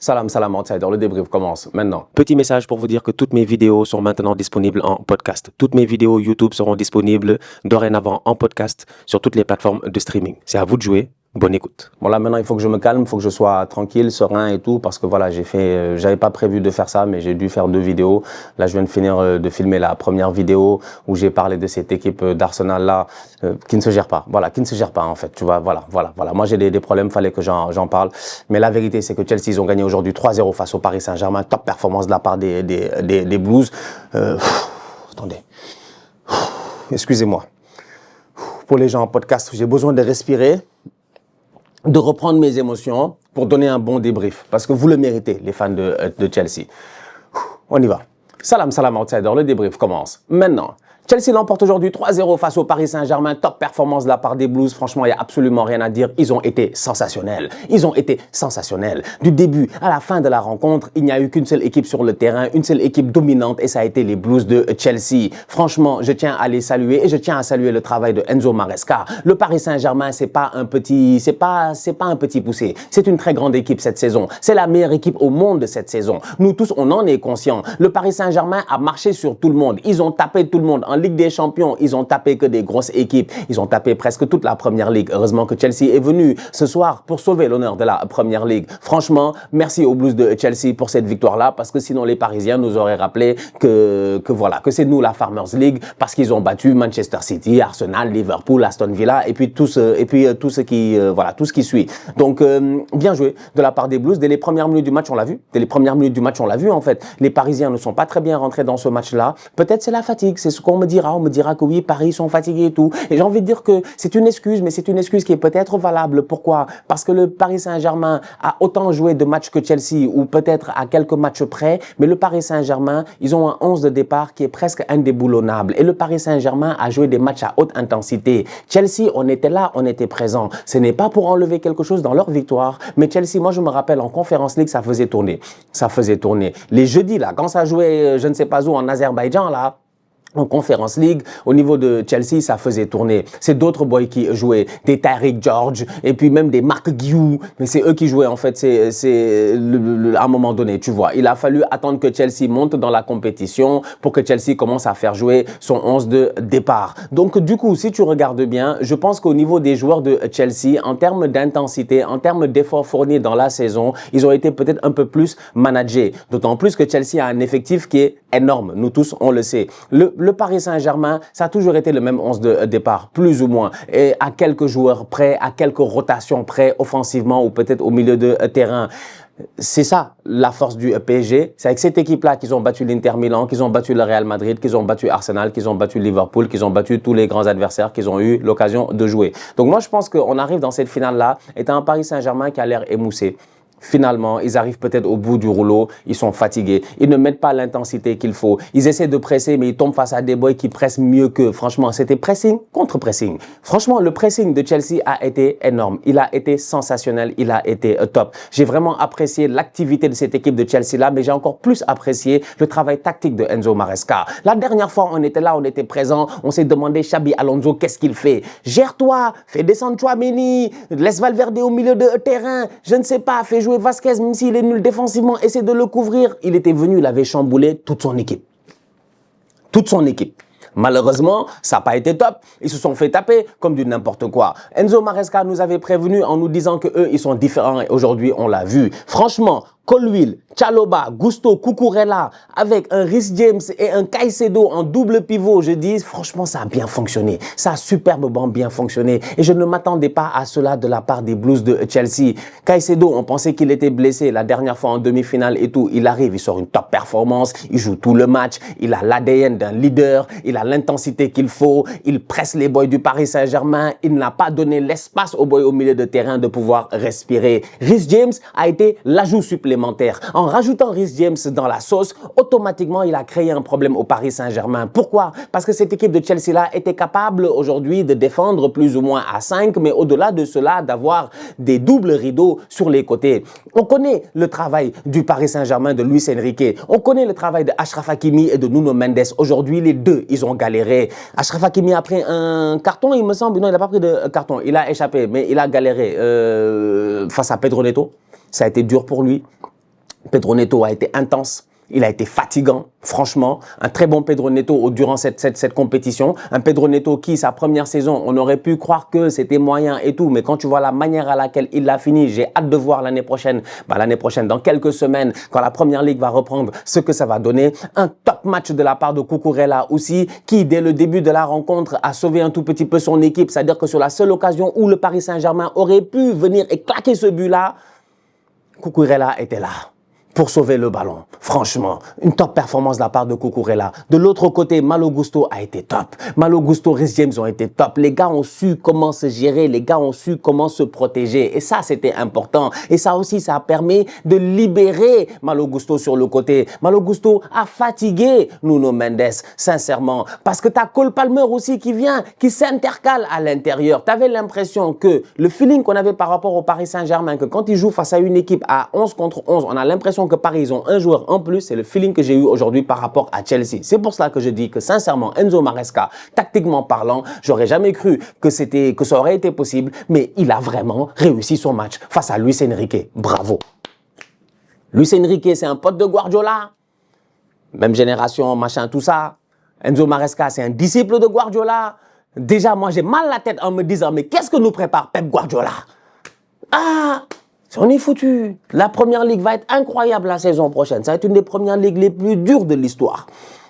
Salam, salam, outsider. Le débrief commence maintenant. Petit message pour vous dire que toutes mes vidéos sont maintenant disponibles en podcast. Toutes mes vidéos YouTube seront disponibles dorénavant en podcast sur toutes les plateformes de streaming. C'est à vous de jouer. Bonne écoute. Bon là maintenant il faut que je me calme, il faut que je sois tranquille, serein et tout parce que voilà j'avais pas prévu de faire ça mais j'ai dû faire 2 vidéos. Là je viens de finir de filmer la première vidéo où j'ai parlé de cette équipe d'Arsenal là qui ne se gère pas. Voilà, qui ne se gère pas en fait. Tu vois, voilà. Moi j'ai des problèmes, fallait que j'en parle. Mais la vérité c'est que Chelsea ils ont gagné aujourd'hui 3-0 face au Paris Saint-Germain. Top performance de la part des Blues. Attendez. Excusez-moi. Pour les gens en podcast, j'ai besoin de respirer, de reprendre mes émotions pour donner un bon débrief. Parce que vous le méritez, les fans de Chelsea. On y va. Salam, salam, outsider. Le débrief commence maintenant. Chelsea l'emporte aujourd'hui 3-0 face au Paris Saint-Germain. Top performance de la part des Blues. Franchement, il n'y a absolument rien à dire. Ils ont été sensationnels. Ils ont été sensationnels. Du début à la fin de la rencontre, il n'y a eu qu'une seule équipe sur le terrain, une seule équipe dominante et ça a été les Blues de Chelsea. Franchement, je tiens à les saluer et je tiens à saluer le travail de Enzo Maresca. Le Paris Saint-Germain, c'est pas un petit poussé. C'est une très grande équipe cette saison. C'est la meilleure équipe au monde cette saison. Nous tous, on en est conscients. Le Paris Saint-Germain a marché sur tout le monde. Ils ont tapé tout le monde. En Ligue des Champions, ils ont tapé que des grosses équipes. Ils ont tapé presque toute la Première Ligue. Heureusement que Chelsea est venu ce soir pour sauver l'honneur de la Première Ligue. Franchement, merci aux Blues de Chelsea pour cette victoire-là, parce que sinon les Parisiens nous auraient rappelé que c'est nous la Farmers League, parce qu'ils ont battu Manchester City, Arsenal, Liverpool, Aston Villa, et puis tout ce qui suit. Donc bien joué de la part des Blues. Dès les premières minutes du match, on l'a vu. Dès les premières minutes du match, on l'a vu en fait. Les Parisiens ne sont pas très bien rentrés dans ce match-là. Peut-être c'est la fatigue, c'est ce qu'on me dira. On me dira que oui, Paris sont fatigués et tout. Et j'ai envie de dire que c'est une excuse, mais c'est une excuse qui est peut-être valable. Pourquoi? Parce que le Paris Saint-Germain a autant joué de matchs que Chelsea, ou peut-être à quelques matchs près, mais le Paris Saint-Germain, ils ont un 11 de départ qui est presque indéboulonnable. Et le Paris Saint-Germain a joué des matchs à haute intensité. Chelsea, on était là, on était présent. Ce n'est pas pour enlever quelque chose dans leur victoire, mais Chelsea, moi je me rappelle en Conference League, ça faisait tourner. Ça faisait tourner. Les jeudis là, quand ça jouait, je ne sais pas où, en Azerbaïdjan là, en Conference League, au niveau de Chelsea, ça faisait tourner. C'est d'autres boys qui jouaient, des Tyreek George, et puis même des Mark Guiou, mais c'est eux qui jouaient en fait, à un moment donné, tu vois. Il a fallu attendre que Chelsea monte dans la compétition pour que Chelsea commence à faire jouer son 11 de départ. Donc du coup, si tu regardes bien, je pense qu'au niveau des joueurs de Chelsea, en termes d'intensité, en termes d'efforts fournis dans la saison, ils ont été peut-être un peu plus managés. D'autant plus que Chelsea a un effectif qui est énorme. Nous tous, on le sait. Le Paris Saint-Germain, ça a toujours été le même 11 de départ, plus ou moins, et à quelques joueurs près, à quelques rotations près, offensivement ou peut-être au milieu de terrain. C'est ça, la force du PSG. C'est avec cette équipe-là qu'ils ont battu l'Inter Milan, qu'ils ont battu le Real Madrid, qu'ils ont battu Arsenal, qu'ils ont battu Liverpool, qu'ils ont battu tous les grands adversaires qu'ils ont eu l'occasion de jouer. Donc moi, je pense qu'on arrive dans cette finale-là, étant un Paris Saint-Germain qui a l'air émoussé. Finalement, ils arrivent peut-être au bout du rouleau, ils sont fatigués, ils ne mettent pas l'intensité qu'il faut. Ils essaient de presser, mais ils tombent face à des boys qui pressent mieux qu'eux. Franchement, c'était pressing contre pressing. Franchement, le pressing de Chelsea a été énorme. Il a été sensationnel, il a été top. J'ai vraiment apprécié l'activité de cette équipe de Chelsea-là, mais j'ai encore plus apprécié le travail tactique de Enzo Maresca. La dernière fois, on était là, on était présent, on s'est demandé, Xabi Alonso, qu'est-ce qu'il fait? Gère-toi, fais descendre Tchouaméni, laisse Valverde au milieu de terrain, je ne sais pas, fais jouer Vasquez, même s'il est nul défensivement, essaie de le couvrir. Il était venu, il avait chamboulé toute son équipe. Toute son équipe. Malheureusement, ça n'a pas été top. Ils se sont fait taper comme du n'importe quoi. Enzo Maresca nous avait prévenu en nous disant que eux, ils sont différents et aujourd'hui, on l'a vu. Franchement, Colwill, Chalobah, Gusto, Cucurella, avec un Reece James et un Caicedo en double pivot, je dis, franchement, ça a bien fonctionné. Ça a superbement bien fonctionné. Et je ne m'attendais pas à cela de la part des Blues de Chelsea. Caicedo, on pensait qu'il était blessé la dernière fois en demi-finale et tout. Il arrive, il sort une top performance, il joue tout le match, il a l'ADN d'un leader, il a l'intensité qu'il faut, il presse les boys du Paris Saint-Germain, il n'a pas donné l'espace aux boys au milieu de terrain de pouvoir respirer. Reece James a été l'ajout supplémentaire. En rajoutant Reece James dans la sauce, automatiquement, il a créé un problème au Paris Saint-Germain. Pourquoi? Parce que cette équipe de Chelsea-là était capable aujourd'hui de défendre plus ou moins à 5, mais au-delà de cela, d'avoir des doubles rideaux sur les côtés. On connaît le travail du Paris Saint-Germain de Luis Enrique. On connaît le travail de Achraf Hakimi et de Nuno Mendes. Aujourd'hui, les deux, ils ont galéré. Achraf Hakimi a pris un carton, il me semble. Non, il n'a pas pris de carton. Il a échappé, mais il a galéré face à Pedro Neto. Ça a été dur pour lui. Pedro Neto a été intense. Il a été fatigant, franchement. Un très bon Pedro Neto durant cette compétition. Un Pedro Neto qui, sa première saison, on aurait pu croire que c'était moyen et tout. Mais quand tu vois la manière à laquelle il l'a fini, j'ai hâte de voir l'année prochaine, dans quelques semaines, quand la Première Ligue va reprendre, ce que ça va donner. Un top match de la part de Cucurella aussi, qui, dès le début de la rencontre, a sauvé un tout petit peu son équipe. C'est-à-dire que sur la seule occasion où le Paris Saint-Germain aurait pu venir et claquer ce but-là, Cucurella était là pour sauver le ballon. Franchement, une top performance de la part de Cucurella. De l'autre côté, Malo Gusto a été top. Malo Gusto, Reece James ont été top. Les gars ont su comment se gérer, les gars ont su comment se protéger. Et ça, c'était important. Et ça aussi, ça a permis de libérer Malo Gusto sur le côté. Malo Gusto a fatigué Nuno Mendes, sincèrement. Parce que tu as Cole Palmer aussi qui vient, qui s'intercale à l'intérieur. Tu avais l'impression que le feeling qu'on avait par rapport au Paris Saint-Germain, que quand ils jouent face à une équipe à 11 contre 11, on a l'impression que Paris, ils ont un joueur en plus. C'est le feeling que j'ai eu aujourd'hui par rapport à Chelsea. C'est pour cela que je dis que sincèrement, Enzo Maresca, tactiquement parlant, j'aurais jamais cru que ça aurait été possible, mais il a vraiment réussi son match face à Luis Enrique. Bravo. Luis Enrique, c'est un pote de Guardiola. Même génération, machin, tout ça. Enzo Maresca, c'est un disciple de Guardiola. Déjà, moi, j'ai mal la tête en me disant, mais qu'est-ce que nous prépare Pep Guardiola? Ah, on est foutu. La Première Ligue va être incroyable la saison prochaine. Ça va être une des premières ligues les plus dures de l'histoire.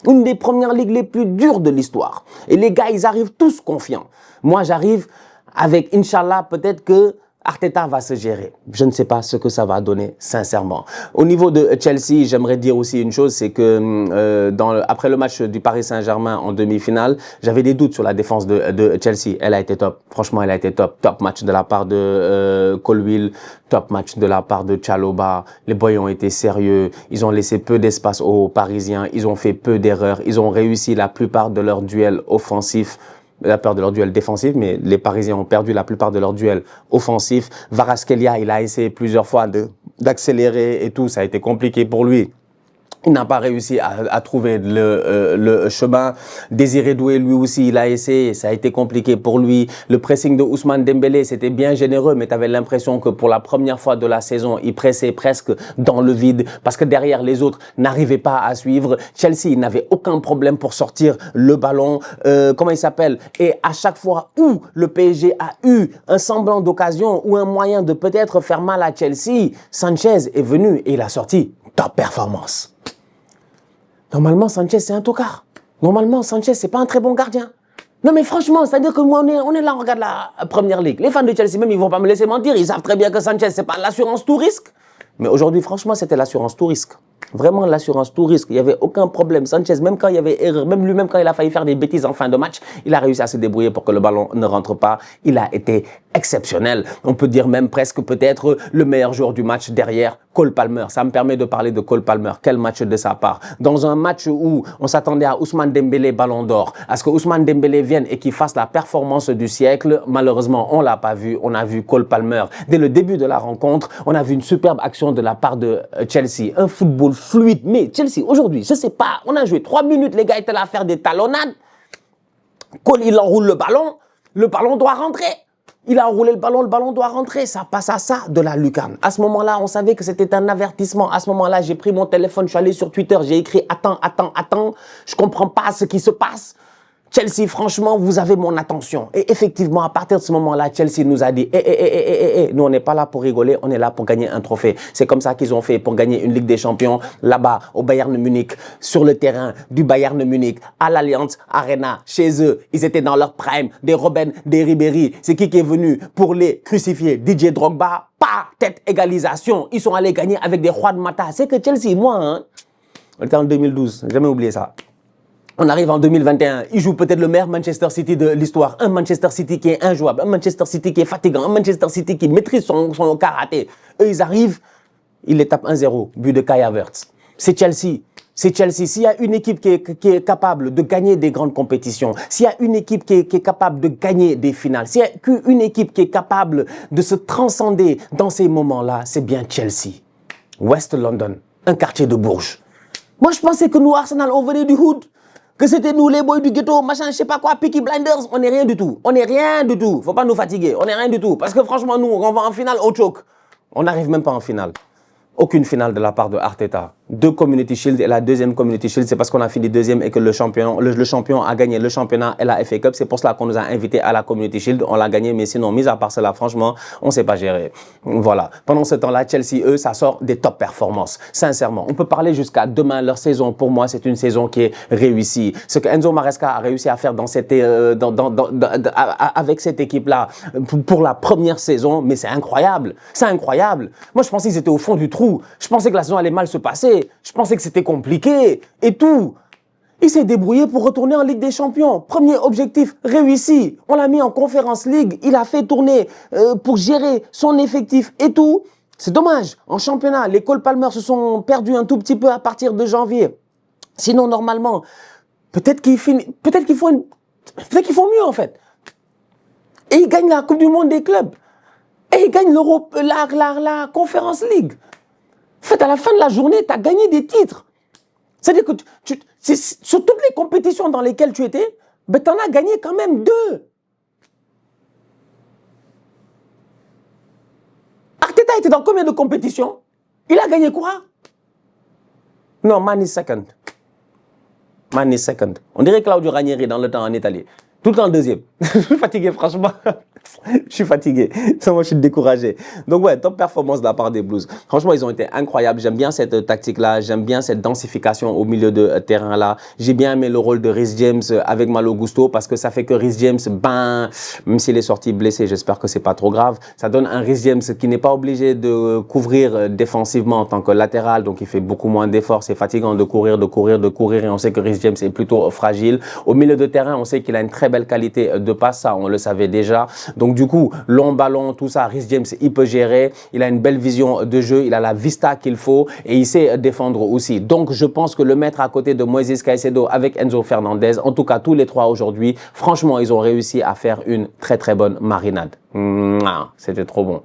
Une des premières ligues les plus dures de l'histoire. Et les gars, ils arrivent tous confiants. Moi, j'arrive avec, Inch'Allah, peut-être que Arteta va se gérer. Je ne sais pas ce que ça va donner, sincèrement. Au niveau de Chelsea, j'aimerais dire aussi une chose, c'est que après le match du Paris Saint-Germain en demi-finale, j'avais des doutes sur la défense de Chelsea. Elle a été top. Franchement, elle a été top. Top match de la part de Colwill, top match de la part de Chalobah. Les boys ont été sérieux. Ils ont laissé peu d'espace aux Parisiens. Ils ont fait peu d'erreurs. Ils ont réussi la plupart de leurs duels offensifs. La peur de leur duel défensif, mais les Parisiens ont perdu la plupart de leur duel offensif. Kvaratskhelia, il a essayé plusieurs fois d'accélérer et tout, ça a été compliqué pour lui. Il n'a pas réussi à trouver le chemin. Désiré Doué, lui aussi, il a essayé. Ça a été compliqué pour lui. Le pressing de Ousmane Dembélé, c'était bien généreux, mais tu avais l'impression que pour la première fois de la saison, il pressait presque dans le vide parce que derrière les autres n'arrivaient pas à suivre. Chelsea n'avait aucun problème pour sortir le ballon. Comment il s'appelle? Et à chaque fois où le PSG a eu un semblant d'occasion ou un moyen de peut-être faire mal à Chelsea, Sanchez est venu et il a sorti top performance. Normalement, Sanchez, c'est un tocard. Normalement, Sanchez, c'est pas un très bon gardien. Non, mais franchement, c'est-à-dire que moi, on est là, on regarde la Première Ligue. Les fans de Chelsea, même, ils vont pas me laisser mentir. Ils savent très bien que Sanchez, c'est pas l'assurance tout risque. Mais aujourd'hui, franchement, c'était l'assurance tout risque. Vraiment l'assurance tout risque. Il n'y avait aucun problème. Sanchez, même quand il y avait erreur, même lui-même quand il a failli faire des bêtises en fin de match, il a réussi à se débrouiller pour que le ballon ne rentre pas. Il a été exceptionnel. On peut dire même presque peut-être le meilleur joueur du match derrière Cole Palmer. Ça me permet de parler de Cole Palmer. Quel match de sa part. Dans un match où on s'attendait à Ousmane Dembélé ballon d'or, à ce que Ousmane Dembélé vienne et qu'il fasse la performance du siècle, malheureusement, on l'a pas vu. On a vu Cole Palmer. Dès le début de la rencontre, on a vu une superbe action de la part de Chelsea. Un football fluide. Mais Chelsea, aujourd'hui, je sais pas, on a joué 3 minutes, les gars étaient là à faire des talonnades. Cole, il enroule le ballon doit rentrer. Il a enroulé le ballon doit rentrer. Ça passe à ça de la lucarne. À ce moment-là, on savait que c'était un avertissement. À ce moment-là, j'ai pris mon téléphone, je suis allé sur Twitter, j'ai écrit « Attends, je comprends pas ce qui se passe ». Chelsea, franchement, vous avez mon attention. Et effectivement, à partir de ce moment-là, Chelsea nous a dit nous, on n'est pas là pour rigoler, on est là pour gagner un trophée. C'est comme ça qu'ils ont fait pour gagner une Ligue des Champions, là-bas, au Bayern Munich, sur le terrain du Bayern Munich, à l'Allianz Arena, chez eux. Ils étaient dans leur prime, des Robben, des Ribéry. C'est qui est venu pour les crucifier? Didier Drogba, pas tête égalisation. Ils sont allés gagner avec des Juan Mata. C'est que Chelsea, moi, on était en 2012, j'ai jamais oublié ça. On arrive en 2021, ils jouent peut-être le meilleur Manchester City de l'histoire. Un Manchester City qui est injouable, un Manchester City qui est fatigant, un Manchester City qui maîtrise son karaté. Eux, ils arrivent, ils les tapent 1-0, but de Kai Havertz. C'est Chelsea. C'est Chelsea. S'il y a une équipe qui est capable de gagner des grandes compétitions, s'il y a une équipe qui est capable de gagner des finales, s'il y a une équipe qui est capable de se transcender dans ces moments-là, c'est bien Chelsea. West London, un quartier de Bourges. Moi, je pensais que nous, Arsenal, on venait du hood. Que c'était nous, les boys du ghetto, machin, je sais pas quoi, Peaky Blinders, on n'est rien du tout. On n'est rien du tout. Faut pas nous fatiguer, on n'est rien du tout. Parce que franchement, nous, on va en finale au choke. On n'arrive même pas en finale. Aucune finale de la part de Arteta. 2 Community Shield et la deuxième Community Shield, c'est parce qu'on a fini deuxième et que le champion a gagné le championnat et la FA Cup. C'est pour cela qu'on nous a invités à la Community Shield. On l'a gagné, mais sinon, mis à part cela, franchement, on ne sait pas gérer. Voilà. Pendant ce temps-là, Chelsea, eux, ça sort des top performances. Sincèrement, on peut parler jusqu'à demain. Leur saison, pour moi, c'est une saison qui est réussie. Ce que Enzo Maresca a réussi à faire avec cette équipe-là pour la première saison, mais c'est incroyable. C'est incroyable. Moi, je pensais qu'ils étaient au fond du trou. Je pensais que la saison allait mal se passer. Je pensais que c'était compliqué et tout. Il s'est débrouillé pour retourner en Ligue des Champions. Premier objectif réussi. On l'a mis en Conference League. Il a fait tourner pour gérer son effectif et tout. C'est dommage. En championnat, les Cole Palmer se sont perdus un tout petit peu à partir de janvier. Sinon, normalement, peut-être qu'ils font mieux en fait. Et ils gagnent la Coupe du Monde des clubs. Et ils gagnent la Conference League. En fait, à la fin de la journée, tu as gagné des titres. C'est-à-dire que sur toutes les compétitions dans lesquelles tu étais, ben, tu en as gagné quand même 2. Arteta était dans combien de compétitions? Il a gagné quoi? Non, man is second. Man is second. On dirait Claudio Ranieri dans le temps en Italie. Tout le temps deuxième. Je suis fatigué, franchement. Je suis fatigué. Moi, je suis découragé. Donc, ouais, top performance de la part des Blues. Franchement, ils ont été incroyables. J'aime bien cette tactique-là. J'aime bien cette densification au milieu de terrain-là. J'ai bien aimé le rôle de Reece James avec Malo Gusto parce que ça fait que Reece James, même s'il est sorti blessé, j'espère que c'est pas trop grave, ça donne un Reece James qui n'est pas obligé de couvrir défensivement en tant que latéral. Donc, il fait beaucoup moins d'efforts. C'est fatigant de courir. Et on sait que Reece James est plutôt fragile. Au milieu de terrain, on sait qu'il a une très belle qualité de passe. Ça, on le savait déjà. Donc, du coup, long ballon, tout ça, Reece James, il peut gérer. Il a une belle vision de jeu. Il a la vista qu'il faut et il sait défendre aussi. Donc, je pense que le mettre à côté de Moises Caicedo avec Enzo Fernandez, en tout cas, tous les trois aujourd'hui, franchement, ils ont réussi à faire une très, très bonne marinade. C'était trop bon.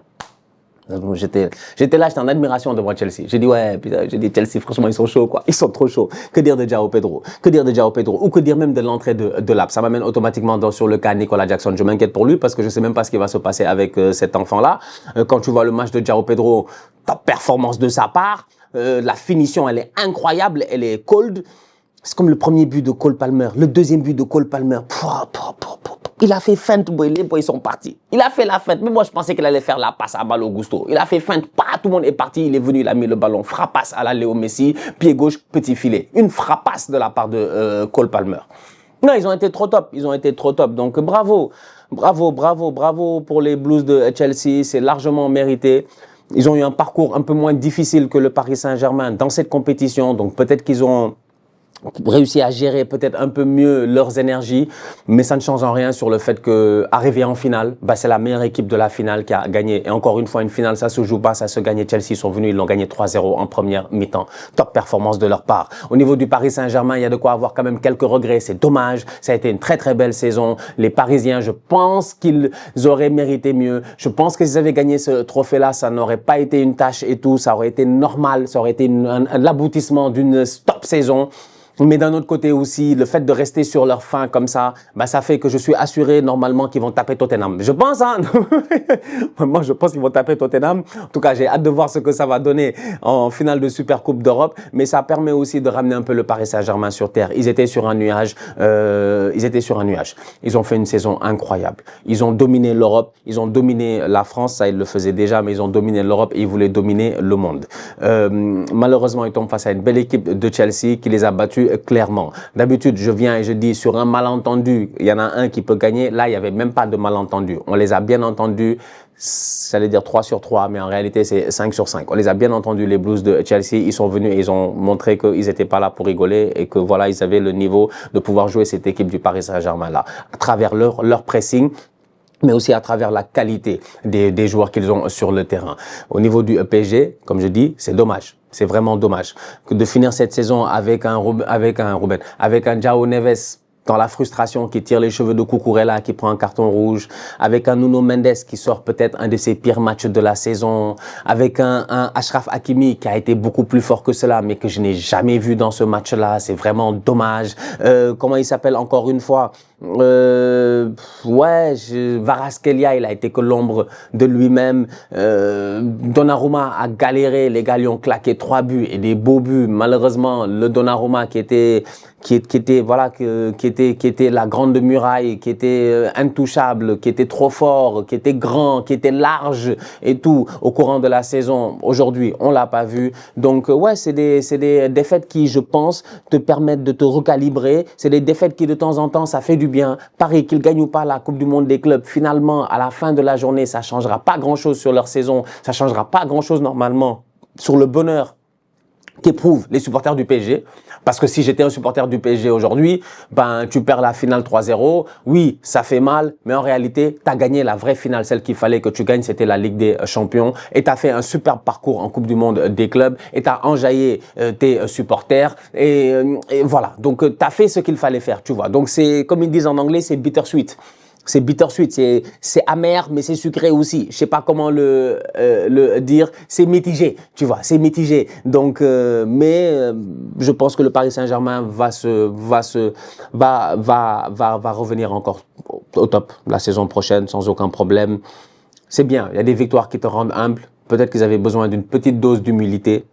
J'étais là, j'étais en admiration devant Chelsea. J'ai dit, ouais, putain, j'ai dit, Chelsea, franchement, ils sont chauds, quoi. Ils sont trop chauds. Que dire de João Pedro? Ou que dire même de l'entrée de Lap? Ça m'amène automatiquement sur le cas Nicolas Jackson. Je m'inquiète pour lui parce que je sais même pas ce qui va se passer avec cet enfant-là. Quand tu vois le match de João Pedro, top performance de sa part. La finition, elle est incroyable, elle est cold. C'est comme le premier but de Cole Palmer, le deuxième but de Cole Palmer. Il a fait feinte, les boys sont partis. Il a fait la feinte, mais moi je pensais qu'il allait faire la passe à Malo Gusto. Il a fait feinte, tout le monde est parti, il est venu, il a mis le ballon, frappasse à la Léo Messi, pied gauche, petit filet. Une frappasse de la part de Cole Palmer. Non, ils ont été trop top, donc bravo pour les Blues de Chelsea, c'est largement mérité. Ils ont eu un parcours un peu moins difficile que le Paris Saint-Germain dans cette compétition, donc peut-être qu'ils ont réussi à gérer peut-être un peu mieux leurs énergies, mais ça ne change en rien sur le fait que arrivé en finale, c'est la meilleure équipe de la finale qui a gagné. Et encore une fois, une finale, ça se joue pas, ça se gagne. Chelsea sont venus, ils l'ont gagné 3-0 en première mi-temps. Top performance de leur part. Au niveau du Paris Saint-Germain, il y a de quoi avoir quand même quelques regrets. C'est dommage. Ça a été une très très belle saison. Les Parisiens, je pense qu'ils auraient mérité mieux. Je pense que s'ils avaient gagné ce trophée-là, ça n'aurait pas été une tâche et tout. Ça aurait été normal. Ça aurait été l'aboutissement d'une top saison. Mais d'un autre côté aussi, le fait de rester sur leur faim comme ça, ça fait que je suis assuré normalement qu'ils vont taper Tottenham. Je pense, hein. Moi, je pense qu'ils vont taper Tottenham. En tout cas, j'ai hâte de voir ce que ça va donner en finale de Super Coupe d'Europe. Mais ça permet aussi de ramener un peu le Paris Saint-Germain sur terre. Ils étaient sur un nuage. Ils ont fait une saison incroyable. Ils ont dominé l'Europe. Ils ont dominé la France. Ça, ils le faisaient déjà, mais ils ont dominé l'Europe et ils voulaient dominer le monde. Malheureusement, ils tombent face à une belle équipe de Chelsea qui les a battus clairement. D'habitude, je viens et je dis sur un malentendu, il y en a un qui peut gagner. Là, il n'y avait même pas de malentendu. On les a bien entendus. J'allais dire 3 sur 3, mais en réalité, c'est 5 sur 5. On les a bien entendus, les Blues de Chelsea. Ils sont venus et ils ont montré qu'ils n'étaient pas là pour rigoler et que voilà, ils avaient le niveau de pouvoir jouer cette équipe du Paris Saint-Germain là, à travers leur pressing, mais aussi à travers la qualité des joueurs qu'ils ont sur le terrain. Au niveau du PSG, comme je dis, c'est dommage. C'est vraiment dommage que de finir cette saison avec un João Neves dans la frustration, qui tire les cheveux de Cucurella, qui prend un carton rouge, avec un Nuno Mendes qui sort peut-être un de ses pires matchs de la saison, avec un Achraf Hakimi qui a été beaucoup plus fort que cela, mais que je n'ai jamais vu dans ce match-là. C'est vraiment dommage. Comment il s'appelle encore une fois? Ouais, Kvaratskhelia, il a été que l'ombre de lui-même. Donnarumma a galéré, les gars lui ont claqué 3 buts et des beaux buts. Malheureusement, le Donnarumma qui était la grande muraille, qui était intouchable, qui était trop fort, qui était grand, qui était large et tout au courant de la saison. Aujourd'hui, on l'a pas vu. Donc ouais, c'est des défaites qui, je pense, te permettent de te recalibrer. C'est des défaites qui de temps en temps, ça fait du bien. Paris, qu'ils gagnent ou pas la Coupe du Monde des clubs, finalement, à la fin de la journée, ça changera pas grand-chose sur leur saison. Ça changera pas grand-chose normalement sur le bonheur qu'éprouvent les supporters du PSG. Parce que si j'étais un supporter du PSG aujourd'hui, ben, tu perds la finale 3-0. Oui, ça fait mal, mais en réalité, tu as gagné la vraie finale, celle qu'il fallait que tu gagnes, c'était la Ligue des Champions. Et tu as fait un superbe parcours en Coupe du Monde des clubs. Et tu as enjaillé tes supporters. Et voilà. Donc, tu as fait ce qu'il fallait faire, tu vois. Donc, c'est, comme ils disent en anglais, c'est bittersweet. C'est bittersweet, c'est amer, mais c'est sucré aussi. Je sais pas comment le dire. C'est mitigé, tu vois, c'est mitigé. Donc, je pense que le Paris Saint-Germain va revenir encore au top la saison prochaine sans aucun problème. C'est bien. Il y a des victoires qui te rendent humble. Peut-être qu'ils avaient besoin d'une petite dose d'humilité.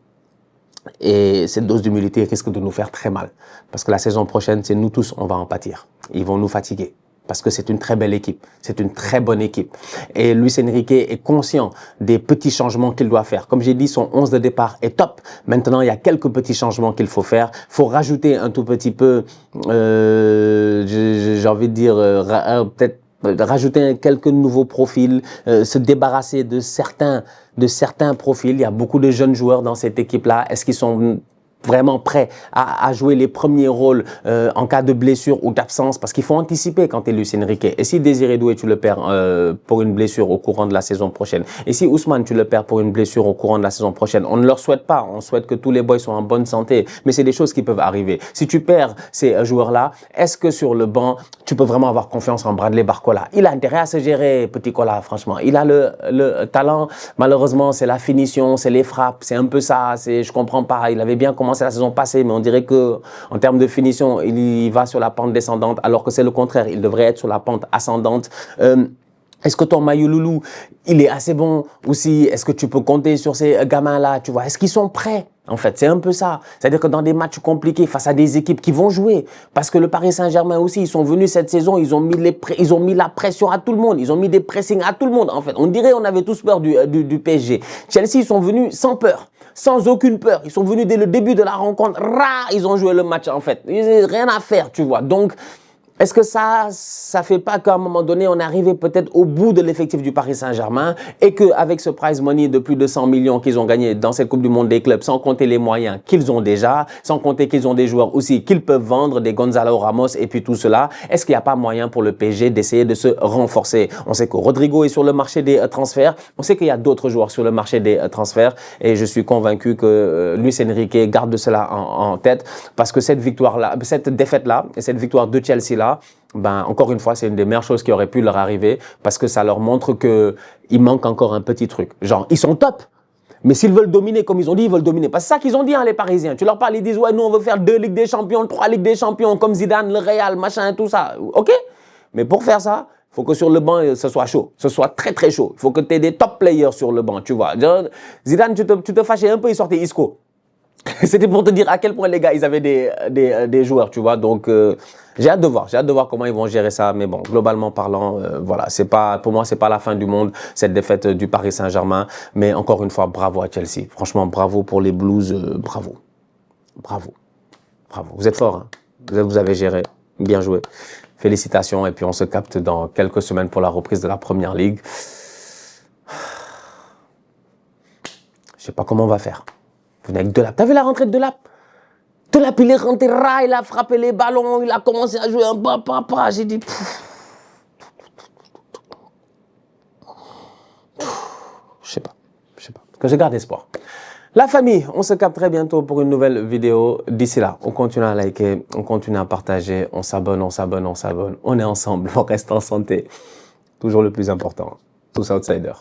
Et cette dose d'humilité risque de nous faire très mal. Parce que la saison prochaine, c'est nous tous, on va en pâtir. Ils vont nous fatiguer. Parce que c'est une très belle équipe, c'est une très bonne équipe. Et Luis Enrique est conscient des petits changements qu'il doit faire. Comme j'ai dit, son 11 de départ est top. Maintenant, il y a quelques petits changements qu'il faut faire. Il faut rajouter un tout petit peu, j'ai envie de dire, peut-être rajouter quelques nouveaux profils, se débarrasser de certains profils. Il y a beaucoup de jeunes joueurs dans cette équipe-là. Est-ce qu'ils sont vraiment prêt à jouer les premiers rôles en cas de blessure ou d'absence, parce qu'il faut anticiper quand tu es Luis Enrique. Et si Désiré Doué, tu le perds pour une blessure au courant de la saison prochaine, et si Ousmane, tu le perds pour une blessure au courant de la saison prochaine, on ne leur souhaite pas, on souhaite que tous les boys soient en bonne santé, mais c'est des choses qui peuvent arriver. Si tu perds ces joueurs-là, est-ce que sur le banc, tu peux vraiment avoir confiance en Bradley Barcola? Il a intérêt à se gérer, petit Cola, franchement. Il a le talent, malheureusement, c'est la finition, c'est les frappes, c'est un peu ça, je comprends pas, il avait bien commencé la saison passée, mais on dirait que en termes de finition, il va sur la pente descendante, alors que c'est le contraire. Il devrait être sur la pente ascendante. Est-ce que ton Maillot Loulou, il est assez bon aussi? Est-ce que tu peux compter sur ces gamins-là? Tu vois, est-ce qu'ils sont prêts? En fait, c'est un peu ça. C'est-à-dire que dans des matchs compliqués, face à des équipes qui vont jouer, parce que le Paris Saint-Germain aussi, ils sont venus cette saison, ils ont mis la pression à tout le monde, ils ont mis des pressings à tout le monde. En fait, on dirait on avait tous peur du PSG. Chelsea, ils sont venus sans peur. Sans aucune peur. Ils sont venus dès le début de la rencontre. Ils ont joué le match, en fait. Ils n'avaient rien à faire, tu vois. Donc, est-ce que ça fait pas qu'à un moment donné, on est arrivé peut-être au bout de l'effectif du Paris Saint-Germain et qu'avec ce prize money de plus de 100 millions qu'ils ont gagné dans cette Coupe du Monde des clubs, sans compter les moyens qu'ils ont déjà, sans compter qu'ils ont des joueurs aussi qu'ils peuvent vendre, des Gonzalo Ramos et puis tout cela, est-ce qu'il n'y a pas moyen pour le PSG d'essayer de se renforcer? On sait que Rodrigo est sur le marché des transferts, on sait qu'il y a d'autres joueurs sur le marché des transferts et je suis convaincu que Luis Enrique garde cela en tête parce que cette victoire-là, cette défaite-là et cette victoire de Chelsea-là, ben, encore une fois, c'est une des meilleures choses qui aurait pu leur arriver parce que ça leur montre qu'il manque encore un petit truc. Genre, ils sont top. Mais s'ils veulent dominer, comme ils ont dit, ils veulent dominer. Parce que c'est ça qu'ils ont dit, hein, les Parisiens. Tu leur parles, ils disent, ouais, nous, on veut faire 2 Ligues des Champions, 3 Ligues des Champions, comme Zidane, le Real, machin, tout ça. OK? Mais pour faire ça, il faut que sur le banc, ce soit chaud. Ce soit très, très chaud. Il faut que tu aies des top players sur le banc, tu vois. Zidane, tu te fâchais un peu, il sortait Isco. C'était pour te dire à quel point les gars, ils avaient des joueurs, tu vois. Donc, j'ai hâte de voir comment ils vont gérer ça. Mais bon, globalement parlant, voilà, pour moi, c'est pas la fin du monde, cette défaite du Paris Saint-Germain. Mais encore une fois, bravo à Chelsea. Franchement, bravo pour les Blues, bravo. Bravo. Bravo. Vous êtes forts, hein. Vous avez géré. Bien joué. Félicitations. Et puis, on se capte dans quelques semaines pour la reprise de la Première Ligue. Je sais pas comment on va faire. Vous venez avec Delap. T'as vu la rentrée de Delap? Delap, il est rentré, il a frappé les ballons, il a commencé à jouer un papa. J'ai dit... Je sais pas. Parce que je garde espoir. La famille, on se capte très bientôt pour une nouvelle vidéo. D'ici là, on continue à liker, on continue à partager, on s'abonne. On est ensemble, on reste en santé. Toujours le plus important. Tous outsiders.